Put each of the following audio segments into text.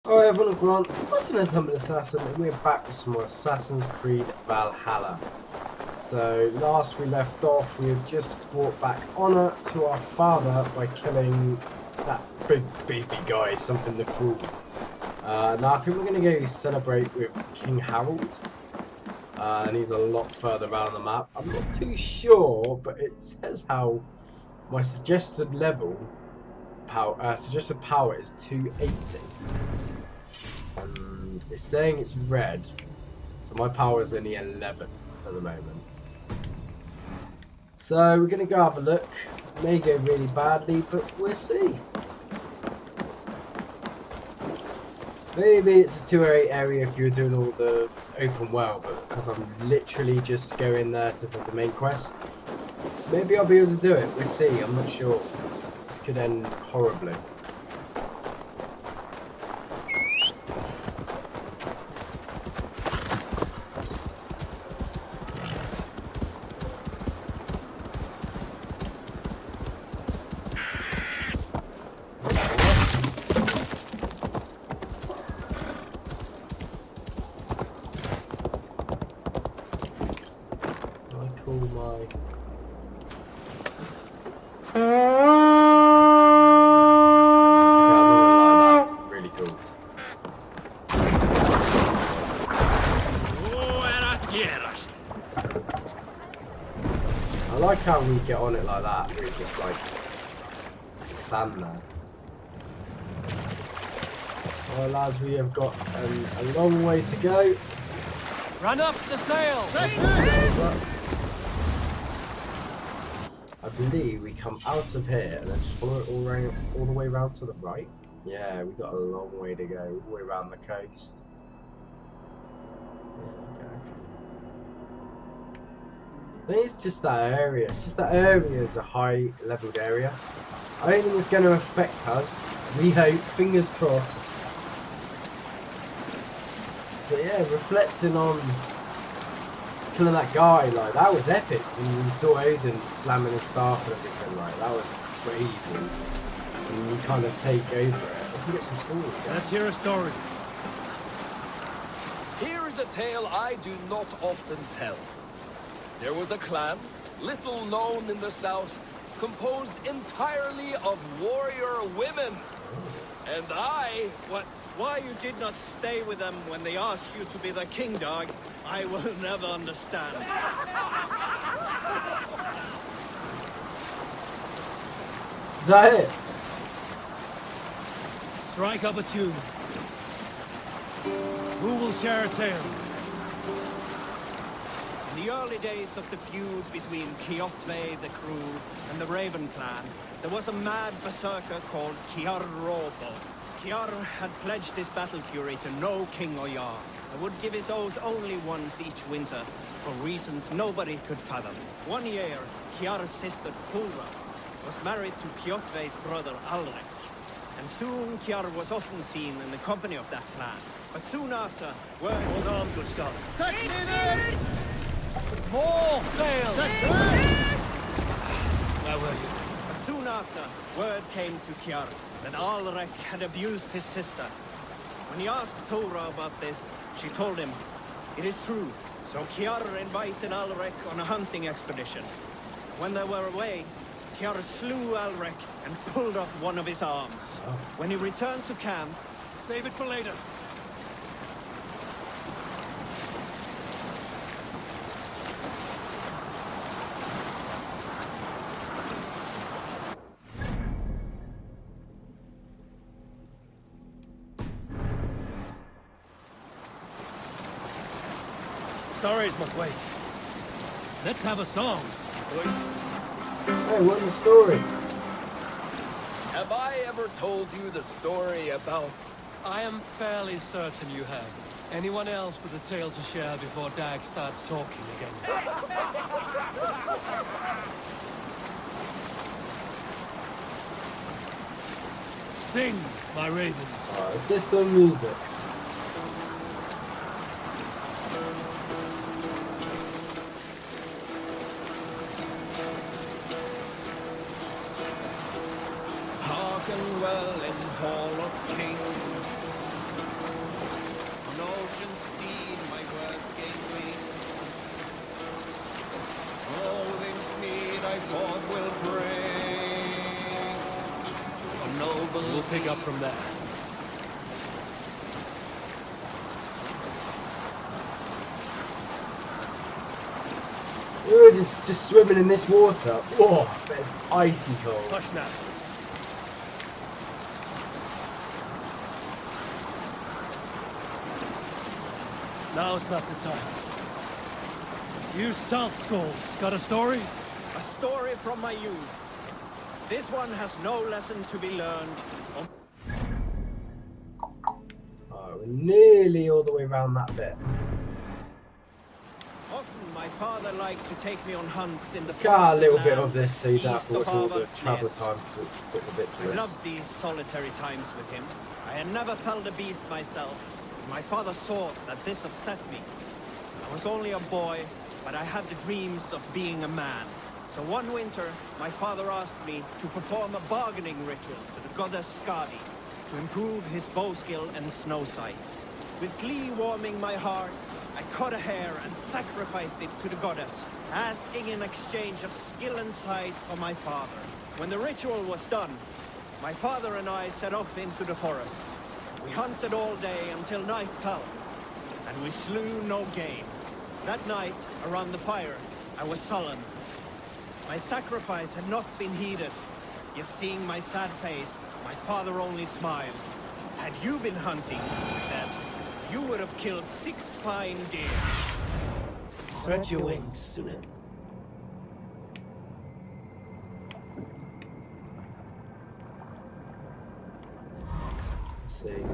Alright everyone, Grant, what's the number assassin, and we're back with some more Assassin's Creed Valhalla. So last we left off, we had just brought back honour to our father by killing that big baby guy, something the cruel. Now I think we're going to go celebrate with King Harold, and he's a lot further around the map. I'm not too sure, but it says how my suggested power is 280. And it's saying it's red, so my power is only 11 at the moment. So we're going to go have a look. It may go really badly, but we'll see. Maybe it's a 208 area if you're doing all the open world, but because I'm literally just going there to do the main quest, maybe I'll be able to do it. We'll see, I'm not sure. This could end horribly. I like how we get on it like that. We just like stand there. Well, lads, we have got a long way to go. Run up the sails! I believe we come out of here and then just follow it all the way around to the right. Yeah, we got a long way to go, all the way around the coast. I think it's just that area. It's just that area is a high leveled area. I don't think it's going to affect us. We hope, fingers crossed. So yeah, reflecting on killing that guy, like that was epic. When we saw Odin slamming his staff and everything, like that was crazy. And you kind of take over it. We can get some stories. Let's hear a story. Here is a tale I do not often tell. There was a clan, little known in the south, composed entirely of warrior women. And I, Why you did not stay with them when they asked you to be the king dog, I will never understand. Is that it? Strike up a tune. Who will share a tale? In the early days of the feud between Kjotve the crew and the Raven clan, there was a mad berserker called Kiar Robo. Kiar had pledged his battle fury to no king or jarl, and would give his oath only once each winter, for reasons nobody could fathom. One year, Kiar's sister Thora was married to Kjotve's brother Alrite, and soon Kiar was often seen in the company of that clan. But soon after, word... Hold on, good Scott. Set leader! More sail! Where were you? But soon after, word came to Kiar that Alrek had abused his sister. When he asked Thora about this, she told him, it is true. So Kiar invited Alrek on a hunting expedition. When they were away, Kiar slew Alrek and pulled off one of his arms. Oh. When he returned to camp... Save it for later. Stories must wait. Let's have a song. Hey, what's the story? have I ever told you the story about... I am fairly certain you have. Anyone else with a tale to share before Dag starts talking again? Sing, my ravens. Is this some music? Hearken well in Hall of Kings, pick up from there. We're just swimming in this water. Oh, but it's icy cold. Hush now. Now's not the time. You salt skulls, got a story? A story from my youth. This one has no lesson to be learned. Oh, we're nearly all the way around that bit. Often my father liked to take me on hunts in the Got a little forested bit of lands this so you don't have east to watch of all the Alrite's travel nest. time because it's a bit I ridiculous. loved these solitary times with him. I had never felt a beast myself. My father saw that this upset me. I was only a boy, but I had the dreams of being a man. So one winter, my father asked me to perform a bargaining ritual to the goddess Skadi to improve his bow skill and snow sight. With glee warming my heart, I cut a hair and sacrificed it to the goddess, asking in exchange of skill and sight for my father. When the ritual was done, my father and I set off into the forest. We hunted all day until night fell, and we slew no game. That night, around the fire, I was sullen. My sacrifice had not been heeded, yet seeing my sad face, my father only smiled. Had you been hunting, he said, you would have killed 6 fine deer. Spread your wings, Sunan. Let's see.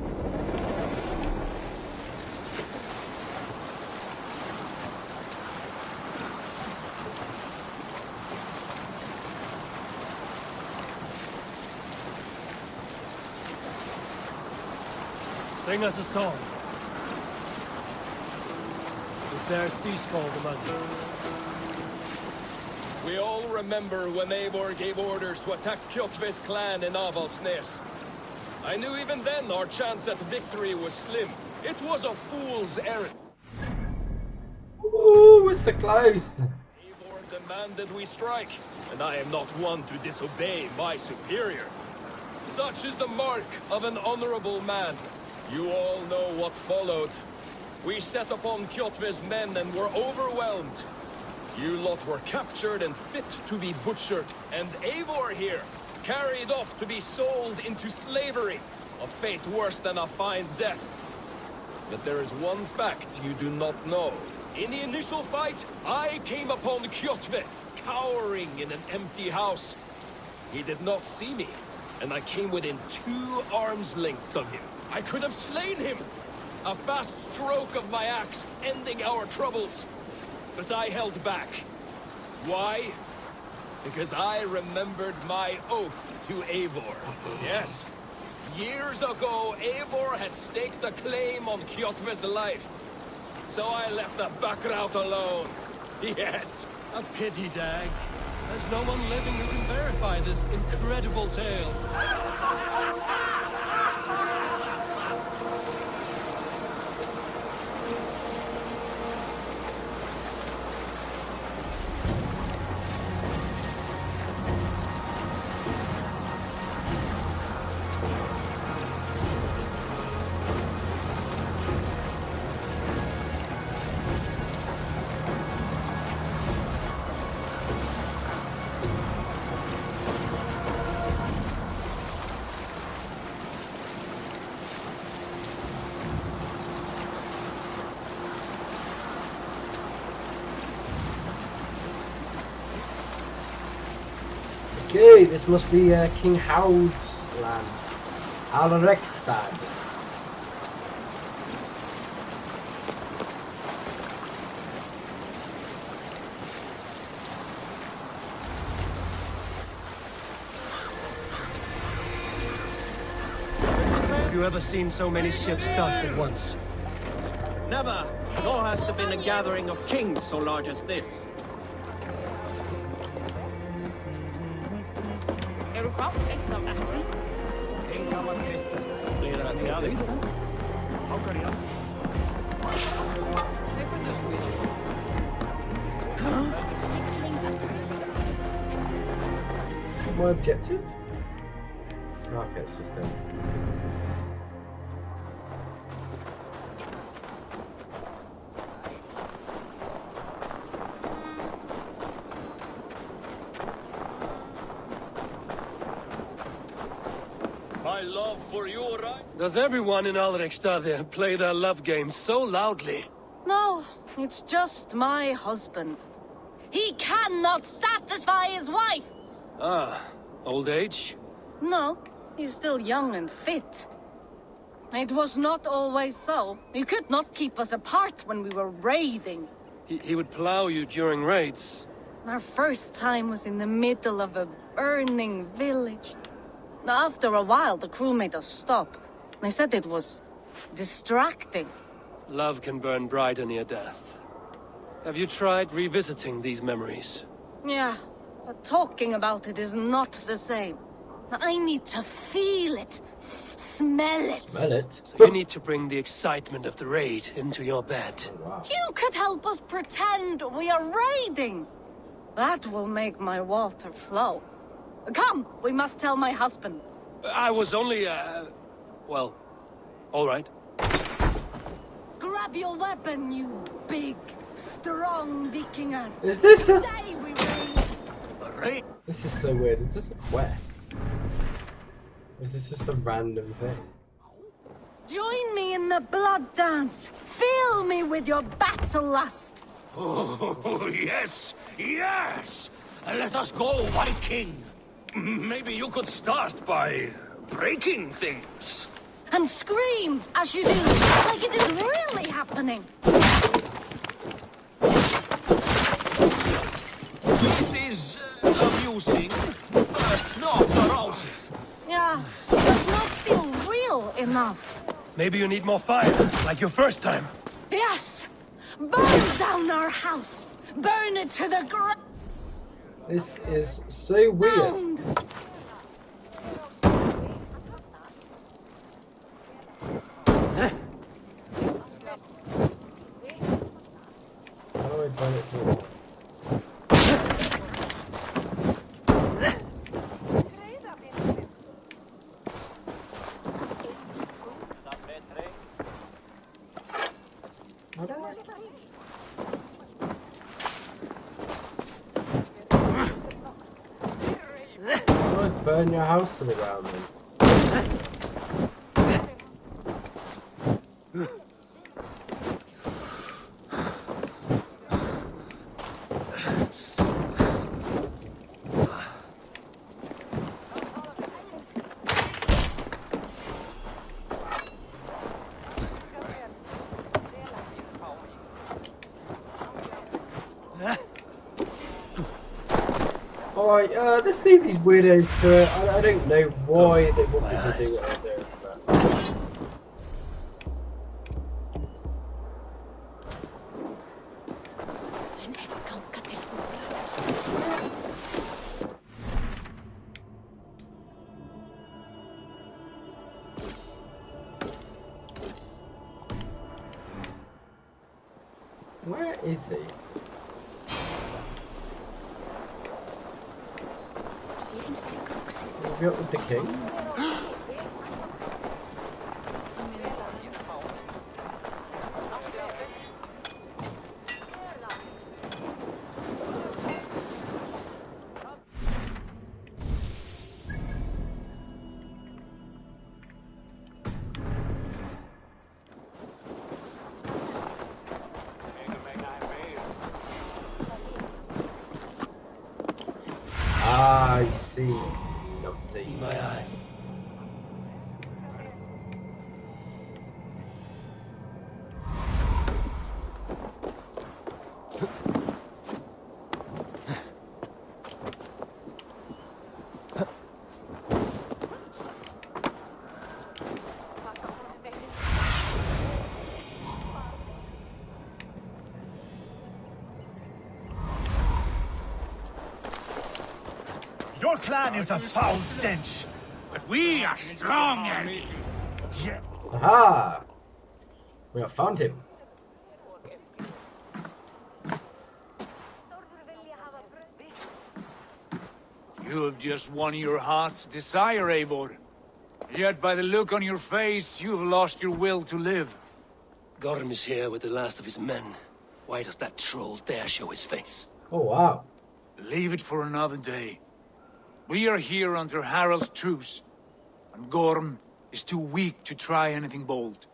Sing us a song. Is there a sea scald among you? We all remember when Eivor gave orders to attack Kjotve's clan in Avaldsnes. I knew even then our chance at victory was slim. It was a fool's errand. Ooh, it's so close. Eivor demanded we strike, and I am not one to disobey my superior. Such is the mark of an honorable man. You all know what followed. We set upon Kjotve's men and were overwhelmed. You lot were captured and fit to be butchered, and Eivor here, carried off to be sold into slavery, a fate worse than a fine death. But there is one fact you do not know. In the initial fight, I came upon Kjotve, cowering in an empty house. He did not see me, and I came within 2 arms lengths of him. I could have slain him! A fast stroke of my axe, ending our troubles. But I held back. Why? Because I remembered my oath to Eivor. Yes. Years ago, Eivor had staked a claim on Kjotve's life. So I left the back route alone. Yes. A pity, Dag. There's no one living who can verify this incredible tale. Okay, this must be King Harold's land. Alrekstad. Have you ever seen so many ships docked at once? Never, nor has there been a gathering of kings so large as this. Är du schaffig av det? En gammal kristen. Blir det att se aldrig? How can you? My objective? Oh, Okay, it's just him. My love for you, right? Does everyone in Alrite play their love game so loudly? No, it's just my husband. He cannot satisfy his wife! Ah, old age? No, he's still young and fit. It was not always so. He could not keep us apart when we were raiding. He would plow you during raids. Our first time was in the middle of a burning village. After a while, the crew made us stop. They said it was distracting. Love can burn brighter near death. Have you tried revisiting these memories? Yeah, but talking about it is not the same. I need to feel it, smell it. Smell it. So you need to bring the excitement of the raid into your bed. Oh, wow. You could help us pretend we are raiding. That will make my water flow. Come, we must tell my husband. I was only, well, all right. Grab your weapon, you big, strong Vikinger. Is this Today we raid. This is so weird. Is this a quest? Or is this just a random thing? Join me in the blood dance. Fill me with your battle lust. Oh, yes, yes! Let us go, White King. Maybe you could start by breaking things. And scream as you do, like it is really happening. This is amusing, but not arousing. Yeah, it does not feel real enough. Maybe you need more fire, like your first time. Yes! Burn down our house! Burn it to the ground! This is so weird. How do I burn it through? How do I burn your house to the ground then? Alright, let's leave these weirdos to it. I don't know why they want me to do what they're doing, but... Where is he? Is he up with the king? Ah, I see. Numpty. My eye. Your clan is a foul stench, but we are strong and... Yeah. Aha! We have found him. You have just won your heart's desire, Eivor. Yet by the look on your face, you have lost your will to live. Gorm is here with the last of his men. Why does that troll dare show his face? Oh, wow. Leave it for another day. We are here under Harald's truce, and Gorm is too weak to try anything bold.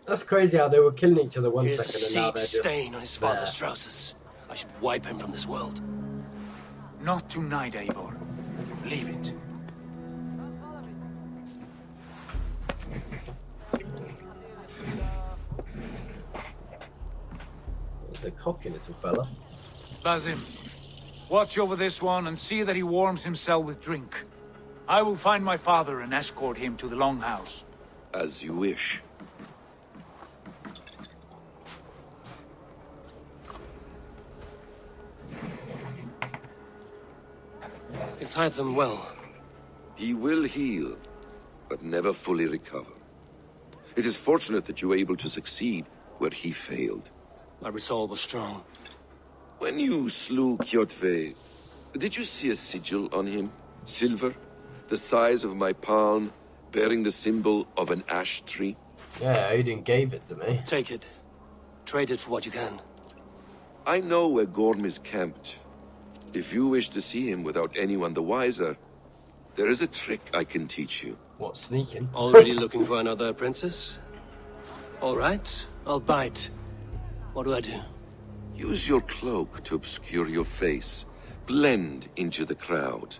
That's crazy how they were killing each other one Here's a second and now seed they're just stain on his father's there. trousers. I should wipe him from this world. Not tonight, Eivor. Leave it. There's a cocky little fella. Basim, watch over this one and see that he warms himself with drink. I will find my father and escort him to the Longhouse. As you wish. Is Hytham well? He will heal, but never fully recover. It is fortunate that you were able to succeed where he failed. My resolve was strong. When you slew Kjotve, did you see a sigil on him? Silver, the size of my palm, bearing the symbol of an ash tree? Yeah, Odin gave it to me. Take it. Trade it for what you can. I know where Gorm is camped. If you wish to see him without anyone the wiser, there is a trick I can teach you. What, sneaking? Already looking for another princess? All right, I'll bite. What do I do? Use your cloak to obscure your face. Blend into the crowd.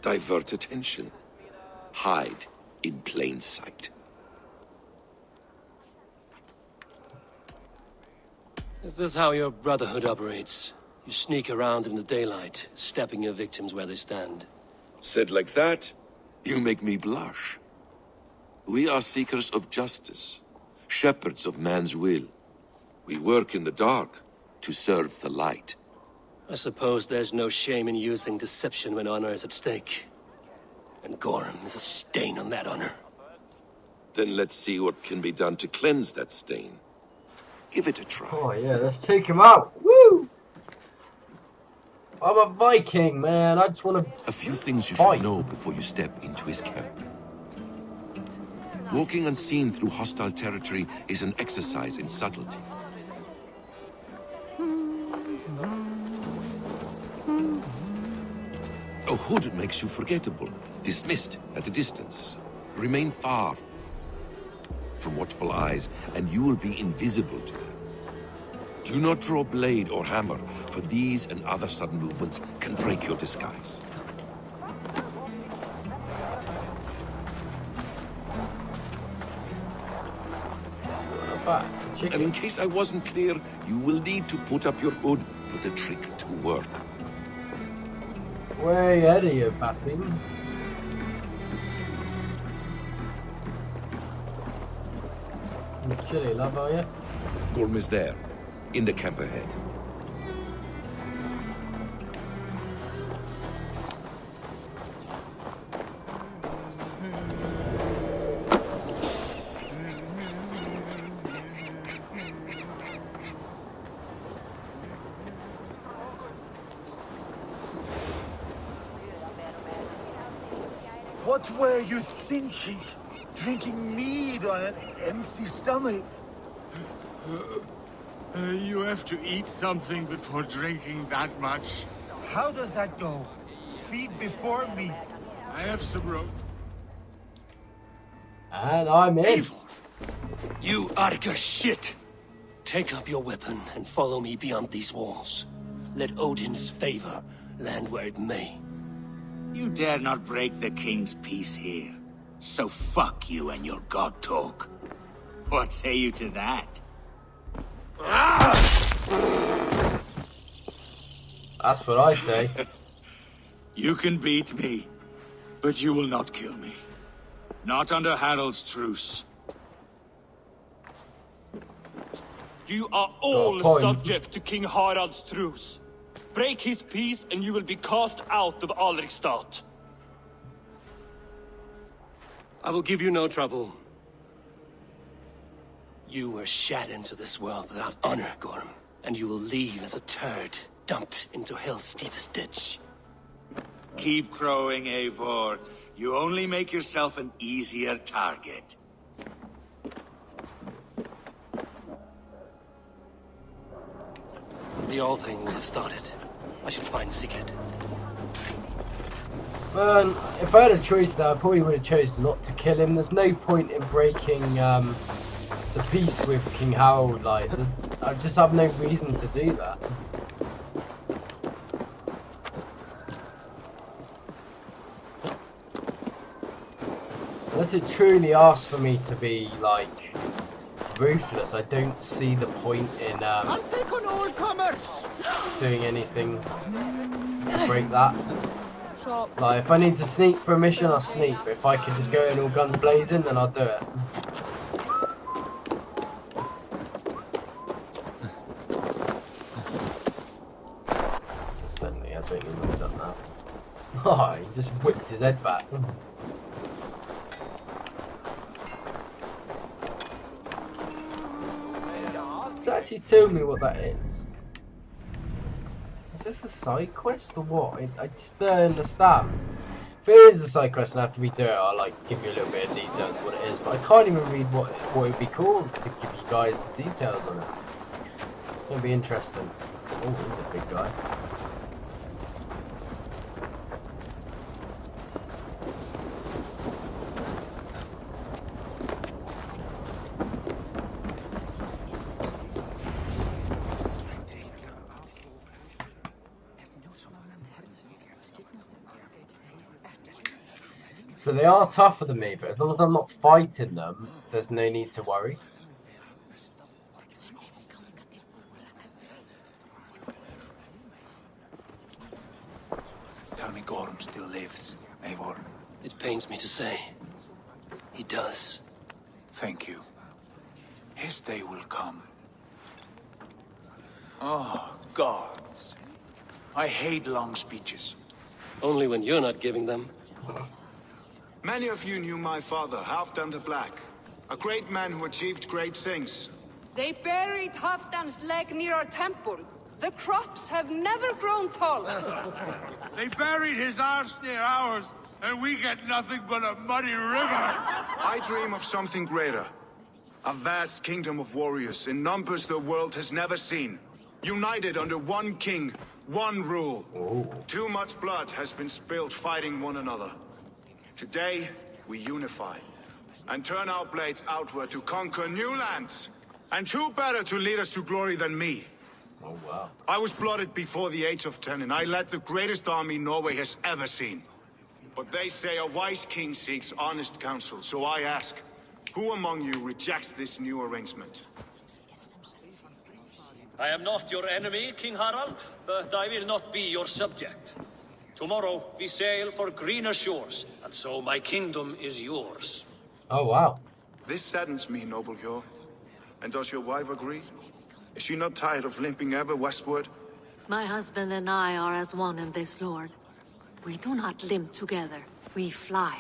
Divert attention. Hide in plain sight. Is this how your brotherhood operates? You sneak around in the daylight, stepping your victims where they stand. Said like that, you make me blush. We are seekers of justice, shepherds of man's will. We work in the dark to serve the light. I suppose there's no shame in using deception when honor is at stake. And Gorm is a stain on that honor. Then let's see what can be done to cleanse that stain. Give it a try. Oh yeah, let's take him out. Woo! I'm a Viking, man. I just want to... A few things you Fight. should know before you step into his camp. Walking unseen through hostile territory is an exercise in subtlety. A hood makes you forgettable, dismissed at a distance. Remain far from watchful eyes, and you will be invisible to them. Do not draw blade or hammer, for these and other sudden movements can break your disguise. And in case I wasn't clear, you will need to put up your hood for the trick to work. Way ahead of you, Basim. You chilly, love, are you? Gorm is there, in the camp ahead. What were you thinking? Drinking mead on an empty stomach? You have to eat something before drinking that much. How does that go? Feed before meat. I have some rope. And I'm in. Eivor! You Arga shit! Take up your weapon and follow me beyond these walls. Let Odin's favor land where it may. You dare not break the king's peace here. So fuck you and your god talk. What say you to that? That's what I say. You can beat me, but you will not kill me. Not under Harald's truce. You are all point. subject to King Harald's truce. Break his peace and you will be cast out of Alrikstad. I will give you no trouble. You were shat into this world without honor, Gorm, and you will leave as a turd dumped into hell's deepest ditch. Keep crowing, Eivor. You only make yourself an easier target. The old thing will have started. I should find Sigurd. Man, if I had a choice there, I probably would have chosen not to kill him. There's no point in breaking the peace with King Harold. Like, I just have no reason to do that. Unless it truly asks for me to be, like, ruthless, I don't see the point in I'll take on all comers. doing anything to break that. Like, if I need to sneak for a mission, I'll sneak. But if I can just go in all guns blazing, then I'll do it. Incidentally, I don't even have done that. Oh, he just whipped his head back. Does it actually tell me what that is? Is this a side quest or what? I just don't understand. If it is a side quest and I have to redo it, I'll like give you a little bit of details what it is. But I can't even read what it would be called to give you guys the details on it. It'll be interesting. Oh, he's a big guy. So they are tougher than me, but as long as I'm not fighting them, there's no need to worry. Tell me Gorm still lives, Eivor. It pains me to say. He does. Thank you. His day will come. Oh, gods. I hate long speeches. Only when you're not giving them. Many of you knew my father, Halfdan the Black. A great man who achieved great things. They buried Halfdan's leg near our temple. The crops have never grown tall. They buried his arse near ours, and we get nothing but a muddy river. I dream of something greater. A vast kingdom of warriors in numbers the world has never seen. United under one king, one rule. Too much blood has been spilled fighting one another. Today, we unify and turn our blades outward to conquer new lands. And who better to lead us to glory than me? Oh, wow. I was blooded before the age of 10, and I led the greatest army Norway has ever seen. But they say a wise king seeks honest counsel, so I ask, who among you rejects this new arrangement? I am not your enemy, King Harald, but I will not be your subject. Tomorrow, we sail for greener shores, and so my kingdom is yours. Oh, wow. This saddens me, noble Hjor. And does your wife agree? Is she not tired of limping ever westward? My husband and I are as one in this, Lord. We do not limp together. We fly.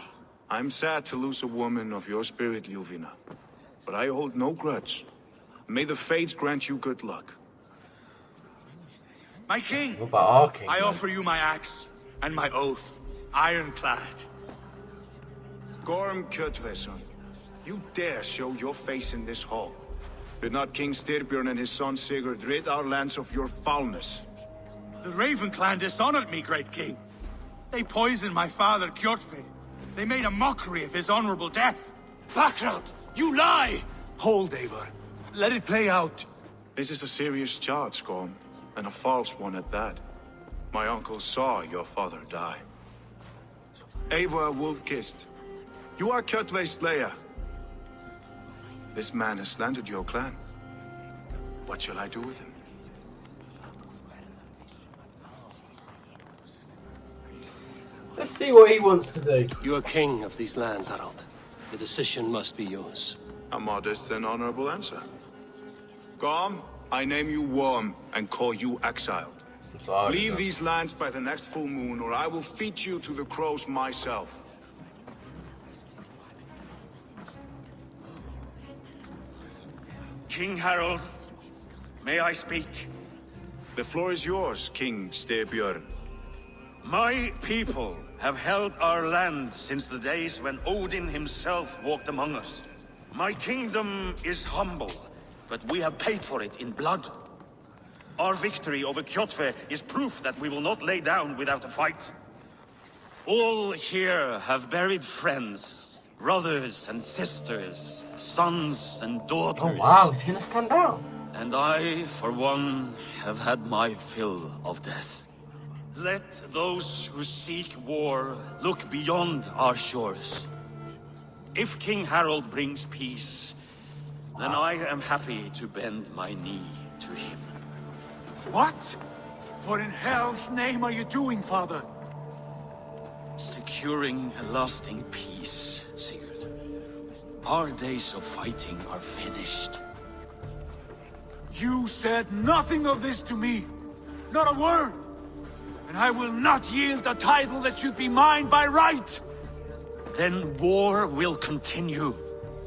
I'm sad to lose a woman of your spirit, Ljuvina. But I hold no grudge. May the fates grant you good luck. My king! What about our king, I man? offer you my axe and my oath, ironclad. Gorm Kjotveson, you dare show your face in this hall. Did not King Styrbjörn and his son Sigurd rid our lands of your foulness? The Raven clan dishonored me, great king. They poisoned my father, Kjotve. They made a mockery of his honorable death. Background! You lie! Hold, Eivor. Let it play out. This is a serious charge, Gorm, and a false one at that. My uncle saw your father die. Eivor Wolf-Kissed, you are Kjotve's slayer. This man has slandered your clan. What shall I do with him? Let's see what he wants to do. You are king of these lands, Harald. The decision must be yours. A modest and honorable answer. Gorm, I name you Worm and call you exiled. Leave these lands by the next full moon, or I will feed you to the crows myself. King Harold, may I speak? The floor is yours, King Styrbjörn. My people have held our land since the days when Odin himself walked among us. My kingdom is humble, but we have paid for it in blood. Our victory over Kjotve is proof that we will not lay down without a fight. All here have buried friends, brothers and sisters, sons and daughters. Oh wow, he's gonna stand down. And I, for one, have had my fill of death. Let those who seek war look beyond our shores. If King Harald brings peace, then I am happy to bend my knee to him. What? What in hell's name are you doing, father? Securing a lasting peace, Sigurd. Our days of fighting are finished. You said nothing of this to me. Not a word. And I will not yield a title that should be mine by right. Then war will continue.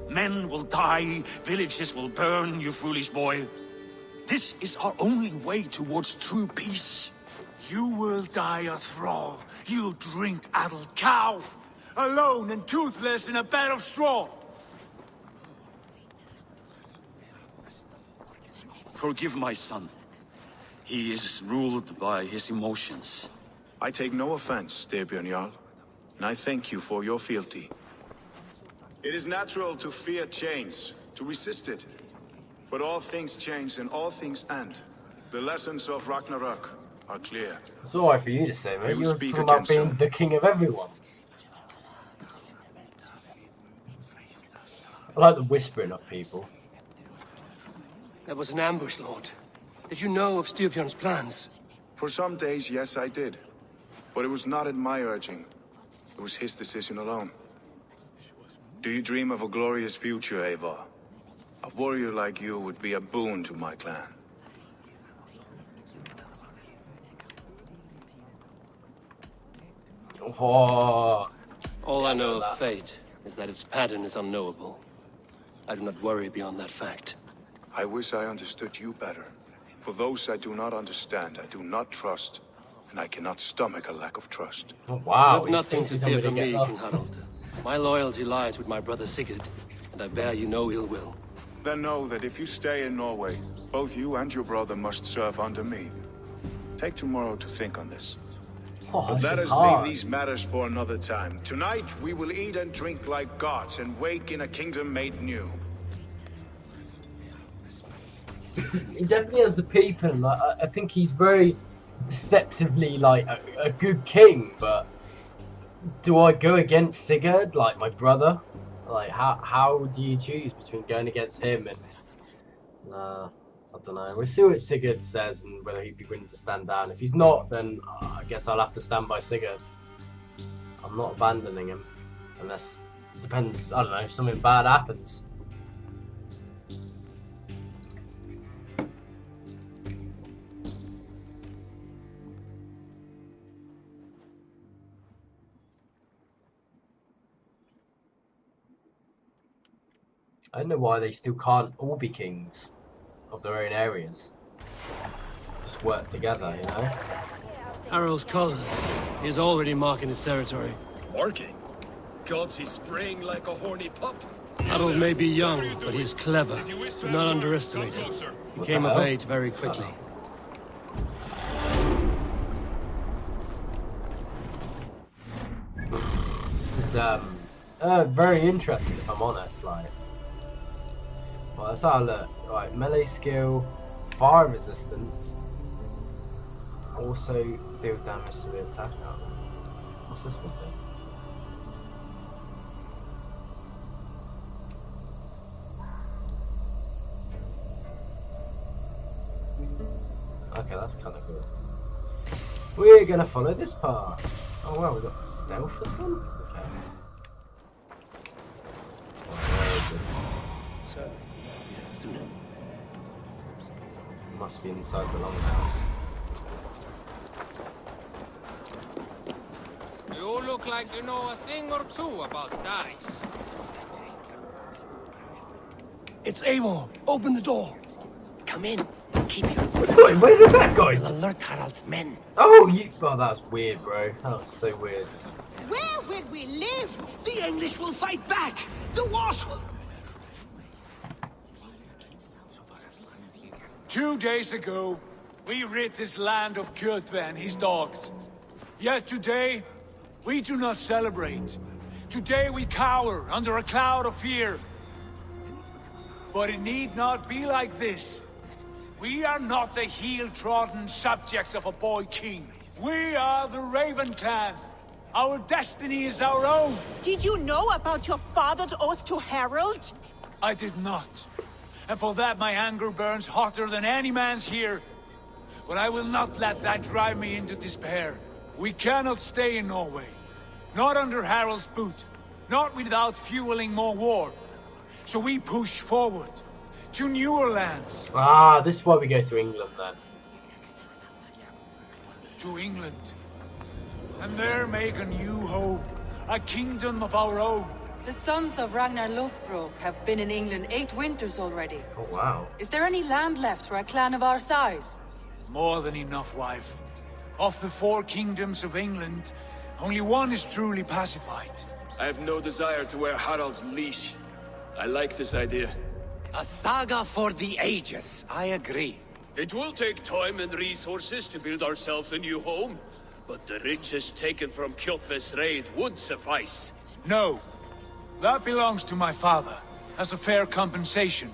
Men will die, villages will burn, you foolish boy. This is our only way towards true peace. You will die a thrall. You drink-addled cow. Alone and toothless in a bed of straw. Forgive my son. He is ruled by his emotions. I take no offense, Styrbjörn Jarl, and I thank you for your fealty. It is natural to fear change, to resist it. But all things change and all things end. The lessons of Ragnarok are clear. It's alright for you to say, mate. We will You're speak talking about again being soon. the king of everyone. I like the whispering of people. That was an ambush, Lord. Did you know of Styrbjörn's plans? For some days, yes, I did. But it was not at my urging. It was his decision alone. Do you dream of a glorious future, Eivor? A warrior like you would be a boon to my clan. Oh, All I know of fate is that its pattern is unknowable. I do not worry beyond that fact. I wish I understood you better. For those I do not understand, I do not trust, and I cannot stomach a lack of trust. oh wow. You have nothing he to thinks fear he's from gonna me, get King lost. Harald. My loyalty lies with my brother Sigurd, and I bear you no ill will. Then know that if you stay in Norway, both you and your brother must serve under me. Take tomorrow to think on this. Oh, But let this is us leave hard. these matters for another time. Tonight, we will eat and drink like gods and wake in a kingdom made new. He definitely has the people. Like, I think he's very deceptively like a good king. But do I go against Sigurd, like my brother? Like how do you choose between going against him and? I don't know. We'll see what Sigurd says and whether he'd be willing to stand down. If he's not, then I guess I'll have to stand by Sigurd. I'm not abandoning him unless it depends. I don't know if something bad happens. I don't know why they still can't all be kings of their own areas. Just work together, you know? Harald's colors. He is already marking his territory. Marking? Gods, he's spraying like a horny pup. Harold may be young, but he's clever. Do not underestimate him. He came of age very quickly. This is very interesting, if I'm honest. Like, well, let's have a look. Right, melee skill, fire resistance, also deal damage to the attacker. What's this one do? Okay, that's kind of cool. We're gonna follow this path. Oh wow, we got stealth as well. Okay. Where is it? Must be inside the longhouse. You look like you know a thing or two about dice. It's Eivor. Open the door. Come in. Sorry, where did that go? We'll alert Harald's men. Oh, that was weird, bro. That was so weird. Where will we live? The English will fight back. The wars will... 2 days ago, we rid this land of Kjotve and his dogs. Yet today, we do not celebrate. Today we cower under a cloud of fear. But it need not be like this. We are not the heel-trodden subjects of a boy king. We are the Raven Clan. Our destiny is our own. Did you know about your father's oath to Harald? I did not. And for that my anger burns hotter than any man's here. But I will not let that drive me into despair. We cannot stay in Norway. Not under Harald's boot. Not without fueling more war. So we push forward. To newer lands. Ah, this is why we go to England then. To England. And there make a new home. A kingdom of our own. The sons of Ragnar Lothbrok have been in England 8 winters already. Oh, wow. Is there any land left for a clan of our size? More than enough, wife. Of the 4 kingdoms of England, only one is truly pacified. I have no desire to wear Harald's leash. I like this idea. A saga for the ages. I agree. It will take time and resources to build ourselves a new home, but the riches taken from Kjotve's raid would suffice. No. That belongs to my father, as a fair compensation.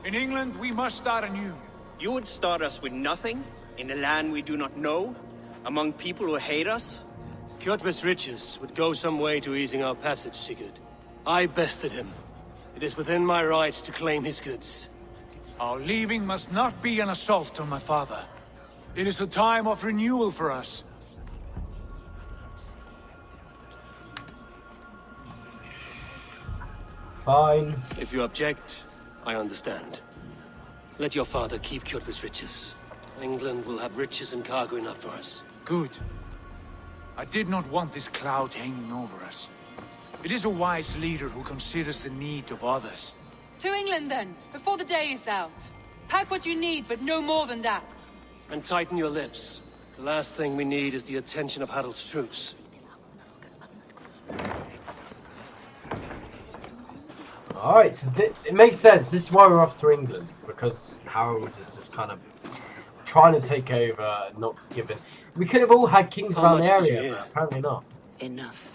In England, we must start anew. You would start us with nothing? In a land we do not know? Among people who hate us? Kjotve's riches would go some way to easing our passage, Sigurd. I bested him. It is within my rights to claim his goods. Our leaving must not be an assault on my father. It is a time of renewal for us. Fine. If you object, I understand. Let your father keep Kjotve's riches. England will have riches and cargo enough for us. Good. I did not want this cloud hanging over us. It is a wise leader who considers the need of others. To England then, before the day is out. Pack what you need, but no more than that. And tighten your lips. The last thing we need is the attention of Harald's troops. Alright, so it makes sense. This is why we're off to England. Because Harold is just kind of trying to take over and not giving... We could have all had kings around the area, but apparently not. Enough.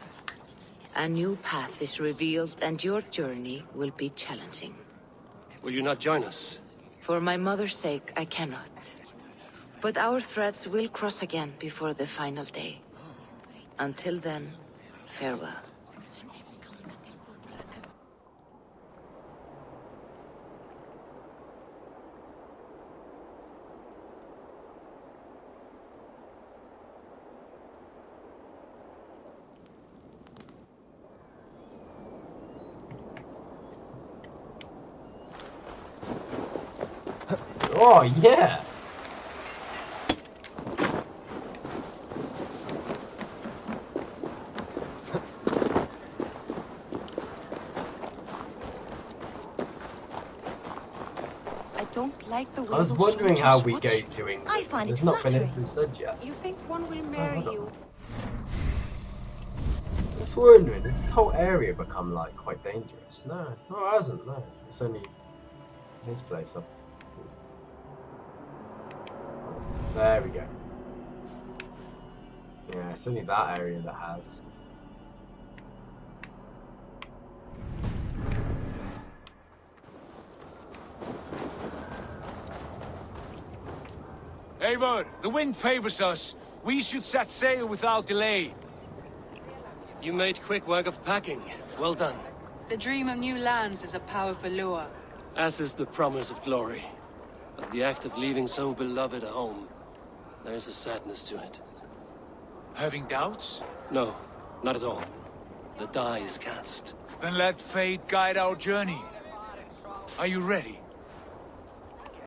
A new path is revealed and your journey will be challenging. Will you not join us? For my mother's sake, I cannot. But our threads will cross again before the final day. Until then, farewell. Oh, yeah! I don't like the way I was wondering how we go to England. I find It's it not been flattering. said yet. You think one will marry you? Just wondering, does this whole area become like quite dangerous? No, it hasn't. No, it's only this place up. There we go. Yeah, it's only that area that has. Eivor, the wind favors us. We should set sail without delay. You made quick work of packing. Well done. The dream of new lands is a powerful lure. As is the promise of glory. But the act of leaving so beloved a home, there's a sadness to it. Having doubts? No, not at all. The die is cast. Then let fate guide our journey. Are you ready?